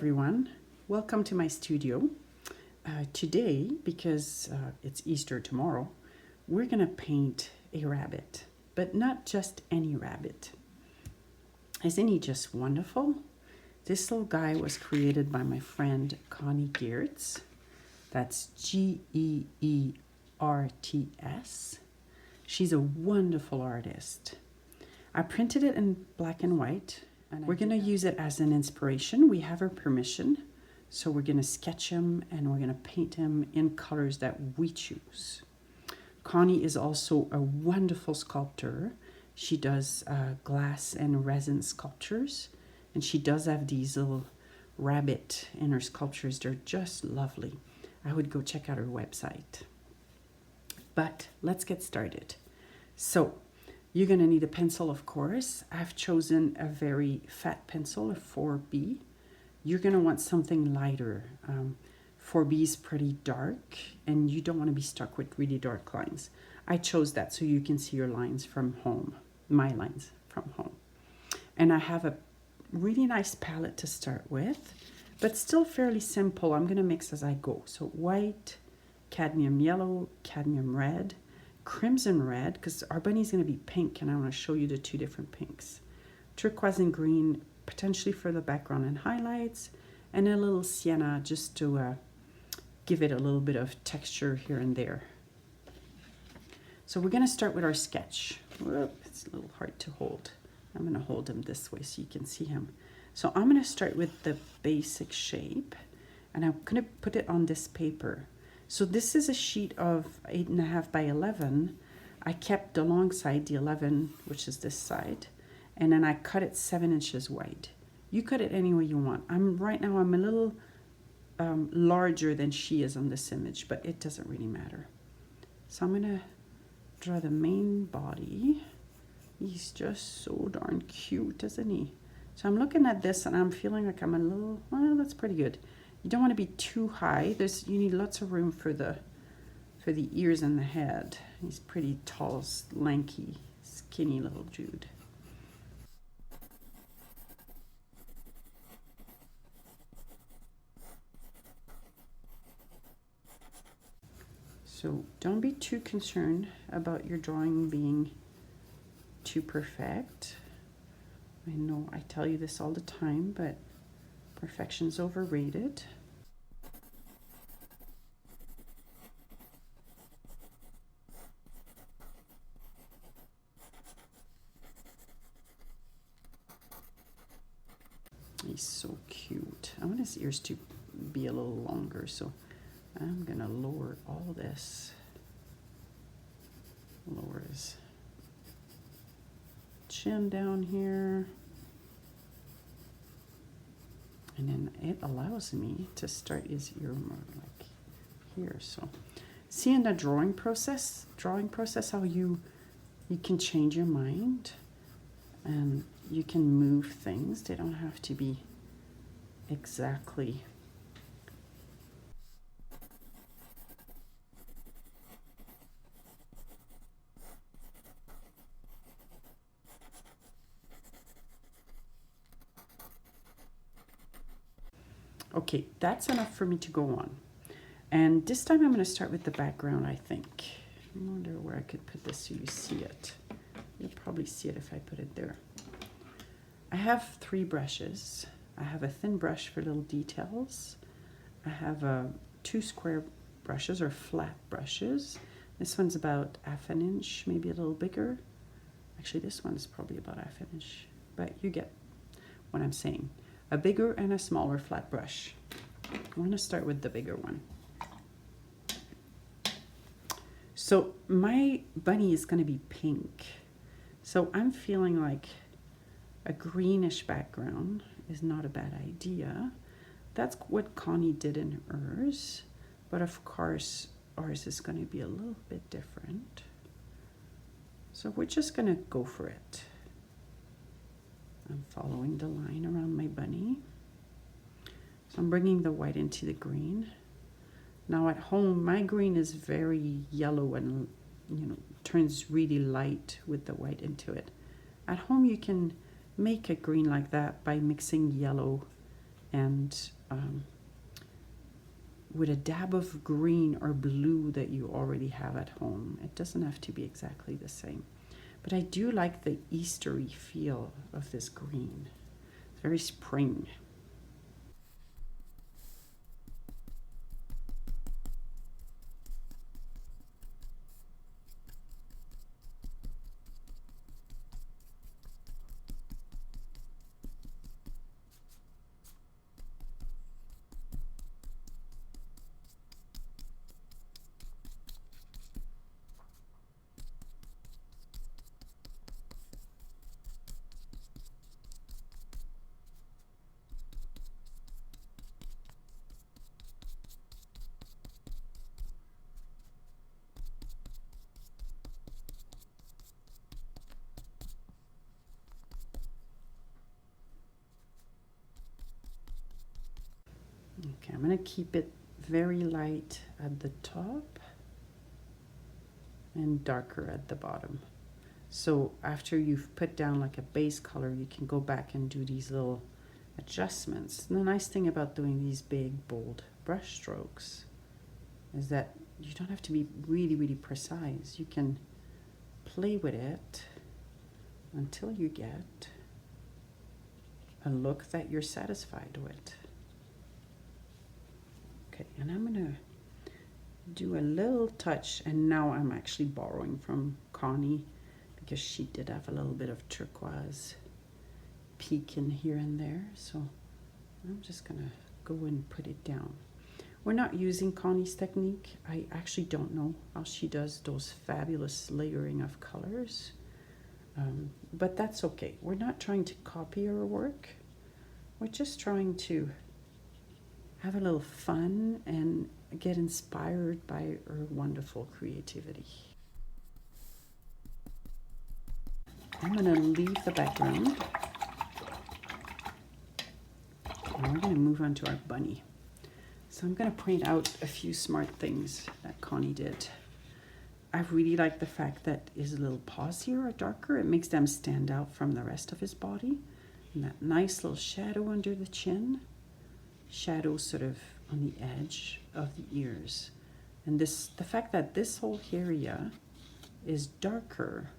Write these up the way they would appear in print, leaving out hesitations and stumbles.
everyone, welcome to my studio. Today, because it's Easter tomorrow, we're gonna paint a rabbit, but not just any rabbit. Isn't he just wonderful? This little guy was created by my friend Connie. That's Geerts. She's a wonderful artist. I printed it in black and white. And we're going to use it as an inspiration. We have her permission. So we're going to sketch him and we're going to paint him in colors that we choose. Connie is also a wonderful sculptor. She does glass and resin sculptures. And she does have these little rabbit in her sculptures. They're just lovely. I would go check out her website. But let's get started. So you're going to need a pencil, of course. I've chosen a very fat pencil, a 4B. You're going to want something lighter. 4B is pretty dark, and you don't want to be stuck with really dark lines. I chose that so you can see your lines from home, my lines from home. And I have a really nice palette to start with, but still fairly simple. I'm going to mix as I go. So white, cadmium yellow, cadmium red, crimson red, because our bunny's going to be pink, and I want to show you the two different pinks. Turquoise and green, potentially for the background and highlights, and a little sienna just to give it a little bit of texture here and there. So we're going to start with our sketch. Whoop, it's a little hard to hold. I'm going to hold him this way so you can see him. So I'm going to start with the basic shape, and I'm going to put it on this paper. So this is a sheet of 8.5 by 11. I kept alongside the 11, which is this side, and then I cut it 7 inches wide. You cut it any way you want. Right now I'm a little larger than she is on this image, but it doesn't really matter. So I'm gonna draw the main body. He's just so darn cute, isn't he? So I'm looking at this and I'm feeling like I'm a little, well, that's pretty good. You don't want to be too high. You need lots of room for the ears and the head. He's pretty tall, lanky, skinny little dude. So don't be too concerned about your drawing being too perfect. I know I tell you this all the time, but perfection's overrated. He's so cute. I want his ears to be a little longer, so I'm gonna lower all this. Lower his chin down here. And then it allows me to start his ear more like here. So see in the drawing process how you can change your mind and you can move things. They don't have to be exactly okay, that's enough for me to go on. And this time I'm going to start with the background, I think. I wonder where I could put this so you see it. You'll probably see it if I put it there. I have 3 brushes. I have a thin brush for little details. I have 2 square brushes or flat brushes. This one's about 1/2 inch, maybe a little bigger. Actually, this one's probably about 1/2 inch, but you get what I'm saying. A bigger and a smaller flat brush. I want to start with the bigger one. So my bunny is going to be pink. So I'm feeling like a greenish background is not a bad idea. That's what Connie did in hers. But of course, ours is going to be a little bit different. So we're just going to go for it. I'm following the line around my bunny. So I'm bringing the white into the green. Now at home, my green is very yellow and, turns really light with the white into it. At home, you can make a green like that by mixing yellow and with a dab of green or blue that you already have at home. It doesn't have to be exactly the same. But I do like the Eastery feel of this green. It's very spring. Okay, I'm going to keep it very light at the top and darker at the bottom. So after you've put down like a base color, you can go back and do these little adjustments. And the nice thing about doing these big, bold brush strokes is that you don't have to be really, really precise. You can play with it until you get a look that you're satisfied with. Okay, and I'm gonna do a little touch, and now I'm actually borrowing from Connie because she did have a little bit of turquoise peek in here and there. So I'm just gonna go and put it down. We're not using Connie's technique. I actually don't know how she does those fabulous layering of colors, but that's okay. We're not trying to copy her work. We're just trying to have a little fun and get inspired by her wonderful creativity. I'm going to leave the background. And we're going to move on to our bunny. So I'm going to point out a few smart things that Connie did. I really like the fact that his little paws here are darker. It makes them stand out from the rest of his body. And that nice little shadow under the chin. Shadow sort of on the edge of the ears. And the fact that this whole area is darker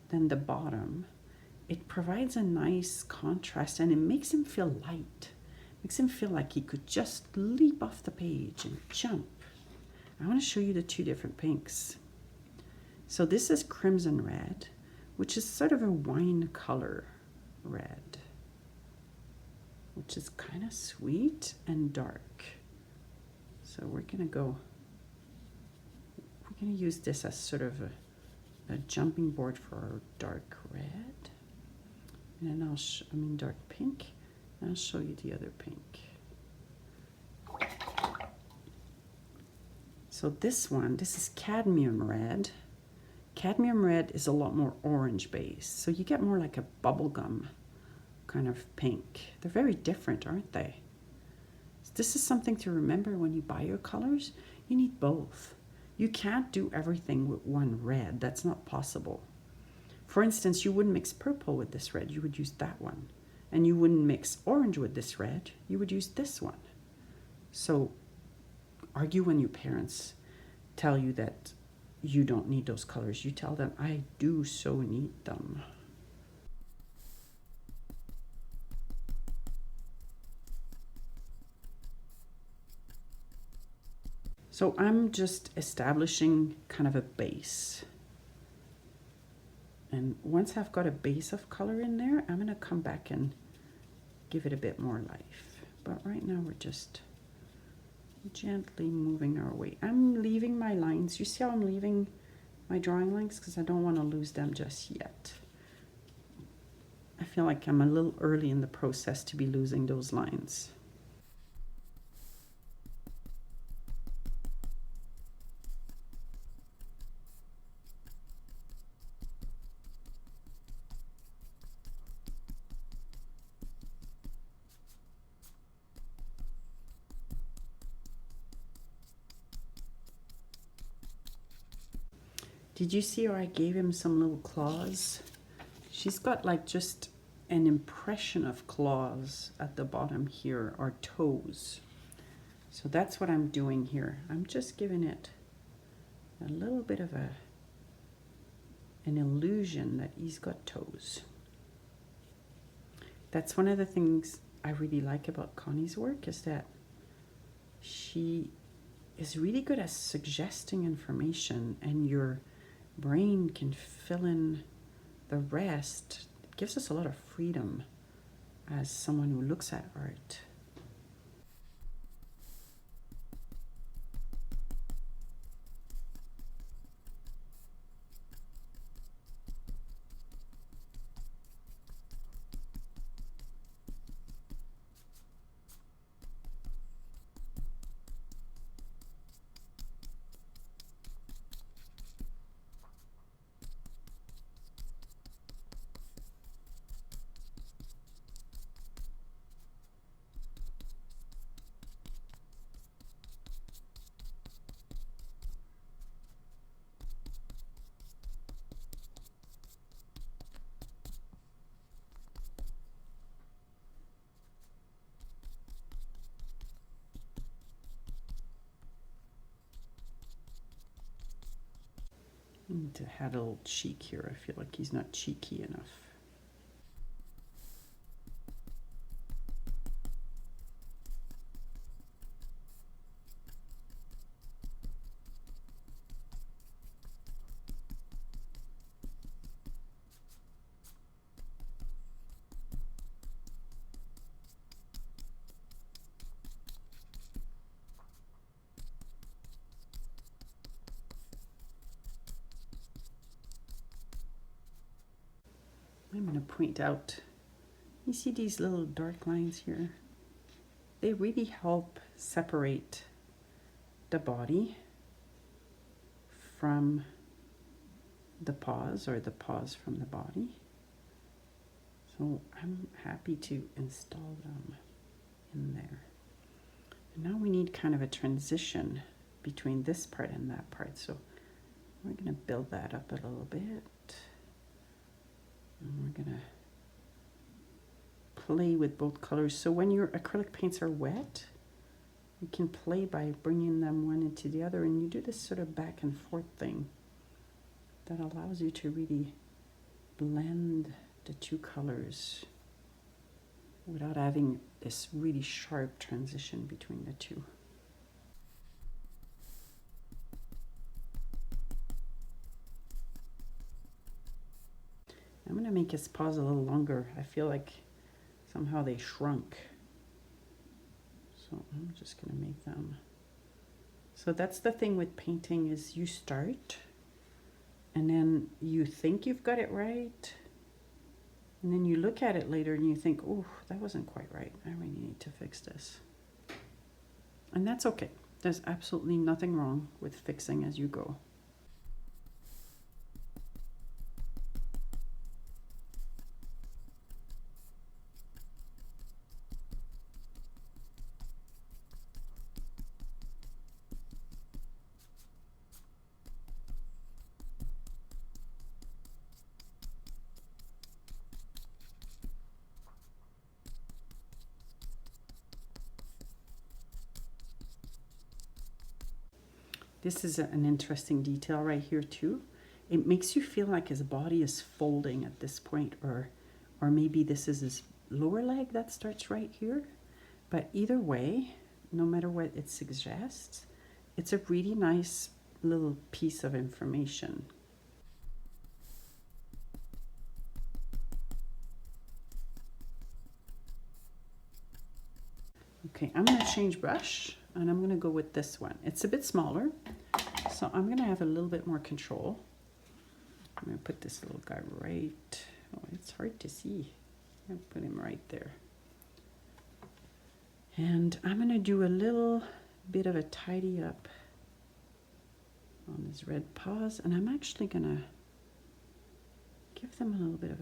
than the bottom, it provides a nice contrast, and it makes him feel light. Makes him feel like he could just leap off the page and jump. I want to show you the two different pinks. So this is crimson red, which is sort of a wine color red, which is kind of sweet and dark. So we're gonna use this as sort of a jumping board for our dark red. And then dark pink. And I'll show you the other pink. So this is cadmium red. Cadmium red is a lot more orange based. So you get more like a bubblegum kind of pink. They're very different, aren't they? So this is something to remember when you buy your colors. You need both. You can't do everything with one red. That's not possible. For instance, you wouldn't mix purple with this red. You would use that one. And you wouldn't mix orange with this red. You would use this one. So argue when your parents tell you that you don't need those colors. You tell them, I do so need them. So I'm just establishing kind of a base. And once I've got a base of color in there, I'm going to come back and give it a bit more life. But right now we're just gently moving our way. I'm leaving my lines. You see how I'm leaving my drawing lines? Because I don't want to lose them just yet. I feel like I'm a little early in the process to be losing those lines. Did you see how I gave him some little claws? She's got like just an impression of claws at the bottom here, or toes. So that's what I'm doing here. I'm just giving it a little bit of an illusion that he's got toes. That's one of the things I really like about Connie's work, is that she is really good at suggesting information, and your brain can fill in the rest. It gives us a lot of freedom as someone who looks at art. Need to add a little cheek here. I feel like he's not cheeky enough. I'm going to point out, you see these little dark lines here? They really help separate the body from the paws, or the paws from the body. So I'm happy to install them in there. And now we need kind of a transition between this part and that part. So we're going to build that up a little bit. And we're going to play with both colors. So when your acrylic paints are wet, you can play by bringing them one into the other, and you do this sort of back and forth thing that allows you to really blend the two colors without having this really sharp transition between the two. I'm going to make his paws a little longer. I feel like somehow they shrunk. So I'm just going to make them. So that's the thing with painting, is you start and then you think you've got it right. And then you look at it later and you think, oh, that wasn't quite right. I really need to fix this. And that's okay. There's absolutely nothing wrong with fixing as you go. This is an interesting detail right here too. It makes you feel like his body is folding at this point, or maybe this is his lower leg that starts right here. But either way, no matter what it suggests, it's a really nice little piece of information. Okay, I'm gonna change brush, and I'm gonna go with this one. It's a bit smaller, so I'm gonna have a little bit more control. I'm gonna put this little guy right, oh, it's hard to see. I'm gonna put him right there. And I'm gonna do a little bit of a tidy up on his red paws, and I'm actually gonna give them a little bit of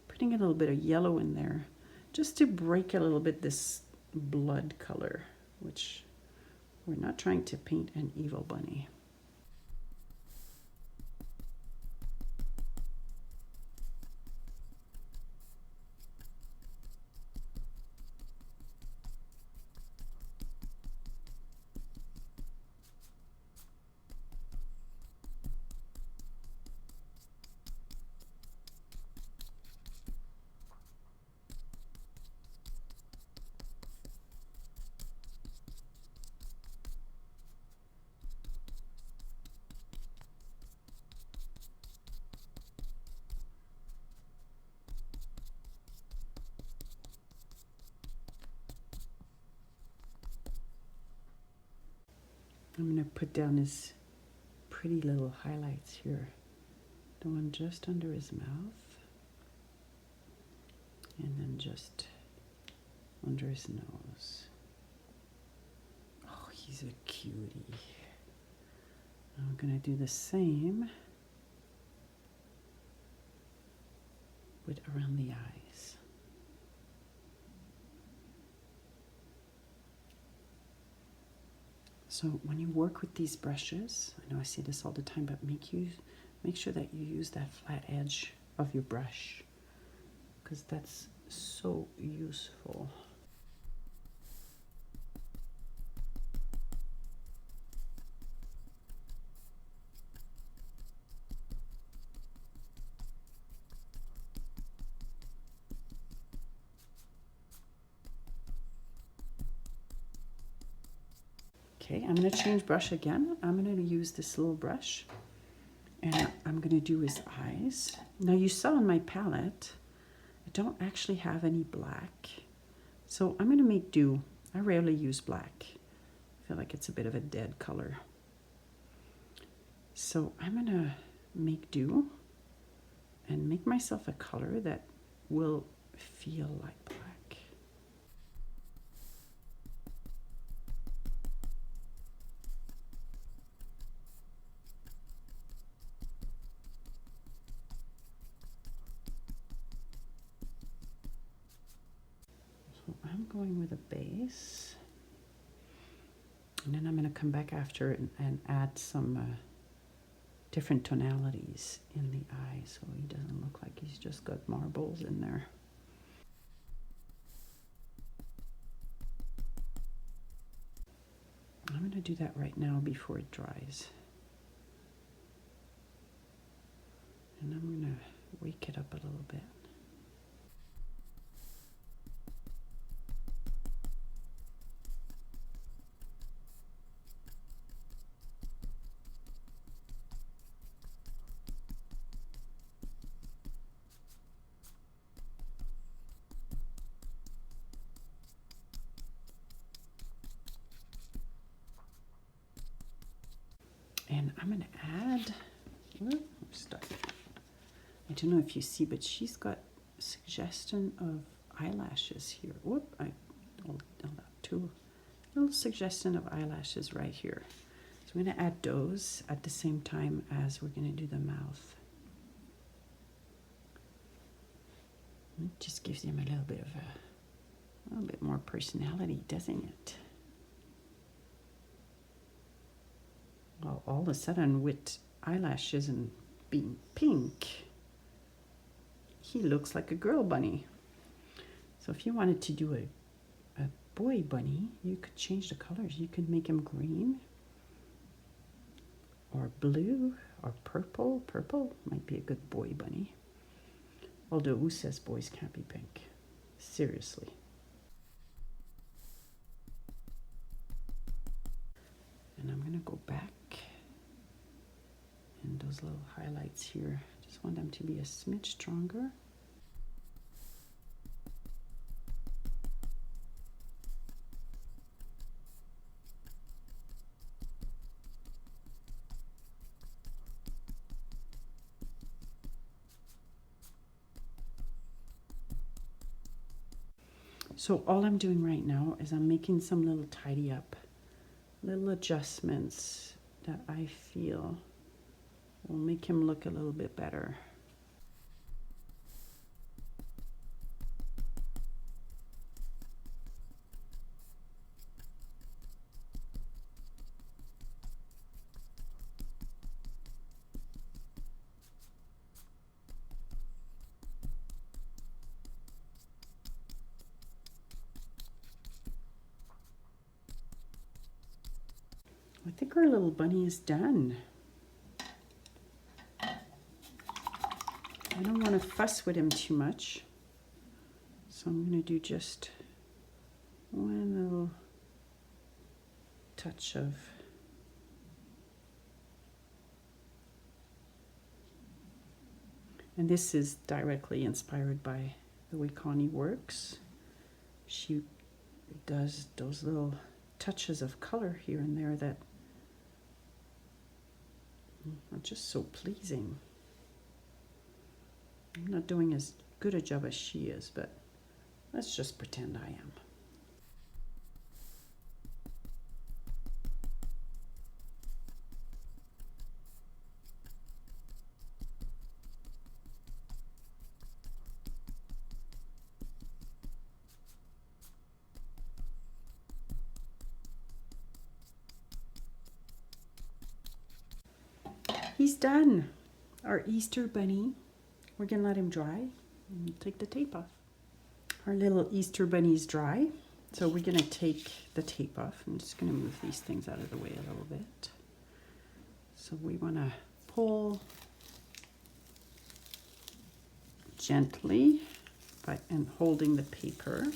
putting a little bit of yellow in there, just to break a little bit this blood color, which we're not trying to paint an evil bunny. I'm going to put down his pretty little highlights here. The one just under his mouth. And then just under his nose. Oh, he's a cutie. I'm going to do the same with around the eyes. So when you work with these brushes, I know I say this all the time, but make sure that you use that flat edge of your brush, because that's so useful. Okay, I'm going to change brush again. I'm going to use this little brush, and I'm going to do his eyes. Now you saw in my palette, I don't actually have any black, so I'm going to make do. I rarely use black. I feel like it's a bit of a dead color. So I'm going to make do and make myself a color that will feel like black. I'm going with a base, and then I'm going to come back after and add some different tonalities in the eye so he doesn't look like he's just got marbles in there. I'm going to do that right now before it dries. And I'm going to wake it up a little bit. And I'm going to add, I'm stuck. I don't know if you see, but she's got a suggestion of eyelashes here. Whoop, I held up too. A little suggestion of eyelashes right here. So we're going to add those at the same time as we're going to do the mouth. It just gives him a little bit more personality, doesn't it? Well, all of a sudden, with eyelashes and being pink, he looks like a girl bunny. So if you wanted to do a boy bunny, you could change the colors. You could make him green or blue or purple. Purple might be a good boy bunny. Although who says boys can't be pink? Seriously. And I'm going to go back in those little highlights here. Just want them to be a smidge stronger. So all I'm doing right now is I'm making some little tidy up, little adjustments that I feel will make him look a little bit better. I think our little bunny is done. I don't want to fuss with him too much, so I'm going to do just one little touch of and this is directly inspired by the way Connie works. She does those little touches of color here and there that are just so pleasing. I'm not doing as good a job as she is, but let's just pretend I am. He's done. Our Easter bunny. We're gonna let him dry and take the tape off. Our little Easter bunny's dry. So we're gonna take the tape off. I'm just gonna move these things out of the way a little bit. So we wanna pull gently and holding the paper.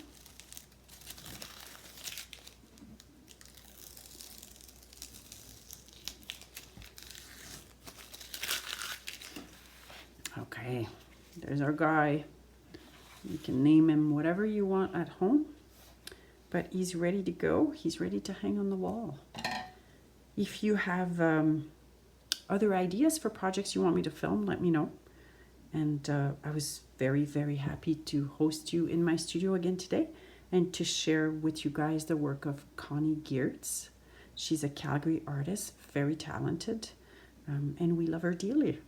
Okay, there's our guy. You can name him whatever you want at home, but he's ready to go. He's ready to hang on the wall. If you have other ideas for projects you want me to film, let me know. And I was very, very happy to host you in my studio again today and to share with you guys the work of Connie Geertz. She's a Calgary artist, very talented, and we love her dearly.